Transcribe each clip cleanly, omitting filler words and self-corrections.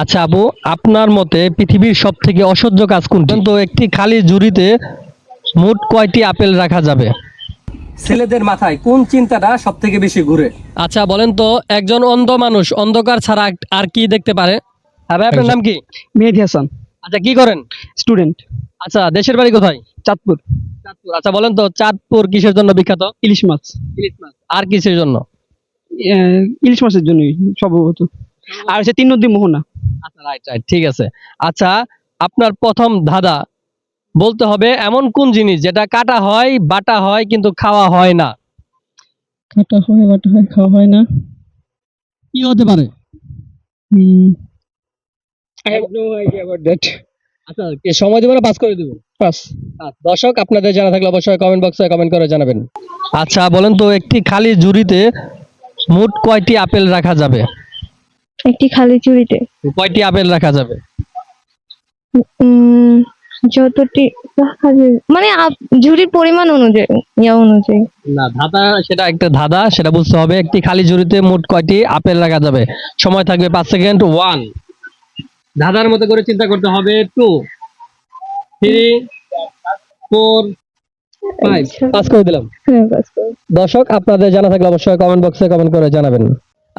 আচ্ছা আপু, আপনার মতে পৃথিবীর সব থেকে অসহ্য কাজ কোনটি? তো একটি খালি ঝুড়িতে মোট কয়টি আপেল রাখা যাবে? ছেলেদের মাথায় কোন চিন্তাটা সব থেকে বেশি ঘুরে? আচ্ছা বলেন তো, একজন অন্ধ মানুষ অন্ধকার ছাড়া আর কি দেখতে পারে? হ্যাঁ ভাই, আপনার নাম কি? মেহেদি হাসান, আচ্ছা, কি করেন? স্টুডেন্ট, আচ্ছা, দেশের বাড়ি কোথায়? চাঁদপুর। চাঁদপুর। আচ্ছা বলেন তো, চাঁদপুর কিসের জন্য বিখ্যাত? ইলিশ মাছ। ইলিশ মাছ। আর কিসের জন্য? ইলিশ মাছের জন্যই সম্ভবত। আর হচ্ছে তিন নদী মোহনা। আচ্ছা, রাইট রাইট, ঠিক আছে। আচ্ছা, আপনার প্রথম ধাঁধা বলতে হবে এমন কোন জিনিস যেটা কাটা হয় বাটা হয় কিন্তু খাওয়া হয় না? কাটা হয়, বাটা হয়, খাওয়া হয় না। কি হতে পারে? I have no idea about that. আচ্ছা, কি সময় দেবো না পাস করে দেবো? পাস। দর্শক, আপনাদের জানা থাকলে অবশ্যই কমেন্ট বক্সে কমেন্ট করে জানাবেন। আচ্ছা বলেন তো, একটি খালি ঝুড়িতে মোট কয়টি আপেল রাখা যাবে? একটি খালি ঝুড়িতে কয়টি আপেল রাখা যাবে? যতটি মানে ঝুড়ির পরিমাণ অনুযায়ী অনুযায়ী। না, ধাঁধা সেটা একটা ধাঁধা, সেটা বুঝতে হবে। একটি খালি ঝুড়িতে মোট কয়টি আপেল রাখা যাবে? সময় থাকবে 5 সেকেন্ড। 1, ধাঁধার মতো করে চিন্তা করতে হবে। 2, 3, 4, 5, পাস করে দিলাম। হ্যাঁ, বাস করো। দর্শক, আপনাদের জানা থাকলে অবশ্যই কমেন্ট বক্সে কমেন্ট করে জানাবেন।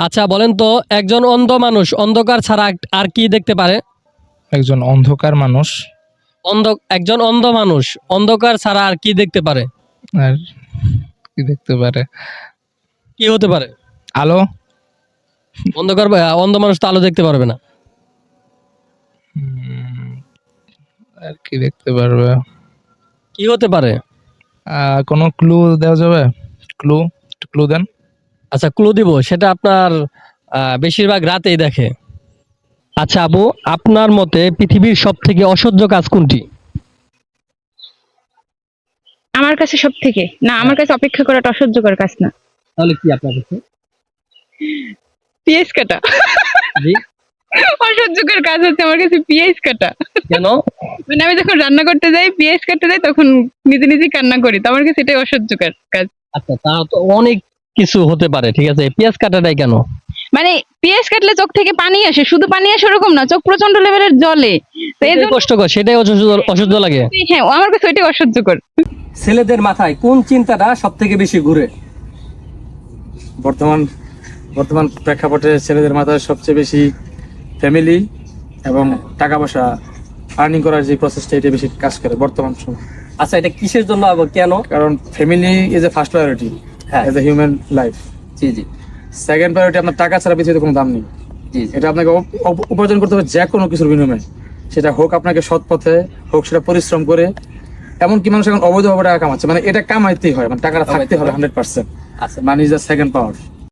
আচ্ছা বলেন তো, একজন অন্ধ মানুষ অন্ধকার ছাড়া আর কি দেখতে পারে? একজন অন্ধকার মানুষ একজন অন্ধ মানুষ অন্ধকার ছাড়া আর কি দেখতে পারে? আর কি দেখতে পারে? কি হতে পারে? আলো। অন্ধ মানুষ তো আলো দেখতে পারবে না। আর কি দেখতে পারবে? কি হতে পারে? কোনো ক্লু দেওয়া যাবে? ক্লু দেন। আচ্ছা, ক্লু দিব, সেটা আপনার বেশিরভাগ রাতেই দেখে। আচ্ছা আপু, আপনার মতে পৃথিবীর সব থেকে অসহ্য কাজ কোনটি? আমার কাছে সব থেকে না, আমার কাছে অপেক্ষা করাটা অসহ্যকর কাজ না। তাহলে কি আপনার কাছে? পিএস কাটা। জি। অসহ্যকর কাজ হচ্ছে আমার কাছে পিএস কাটা। কেন? মানে আমি যখন রান্না করতে যাই, পিএস কাটতে যাই, তখন নিজে নিজে কান্না করি। তো আমার কাছে এটাই অসহ্যকর কাজ। আচ্ছা, তা তো অনেক কিছু হতে পারে, ঠিক আছে, পেঁয়াজ কাটাটাই কেন? মানে পিএস কাটলে চোখ থেকে পানি আসে, শুধু পানি আসে ওরকম না, চোখ প্রচন্ড লেভেলের জ্বলে। তো এই এটাই কষ্টকর, সেটাই অসহ্য লাগে। হ্যাঁ, আমার কাছে ওইটাই অসহ্যকর। ছেলেদের মাথায় কোন চিন্তাটা সব থেকে বেশি ঘুরে? বর্তমান বর্তমান প্রেক্ষাপটে ছেলেদের মাথায় সবচেয়ে বেশি ফ্যামিলি এবং টাকা পয়সা আর্নিং করার যে প্রসেসটা, এটা বেশি কাজ করে বর্তমান সময়। আচ্ছা, এটা কিসের জন্য এবং কেন? কারণ family is a first priority হ্যাঁ। As a human life. জি জি সেকেন্ড প্রায়োরিটি আপনার টাকা ছাড়া পৃথিবীতে কোনো দাম নেই। জি। এটা আপনাকে উপার্জন করতে হবে যে কোনো কিছুর বিনিময়ে, সেটা হোক আপনাকে সৎ পথে, হোক সেটা পরিশ্রম করে। এমনকি মানুষ এখন অবৈধভাবে টাকা কামাচ্ছে, মানে এটা কামাইতেই হয়, মানে টাকাটা থাকতে হবে 100%। আচ্ছা। Money is the second power.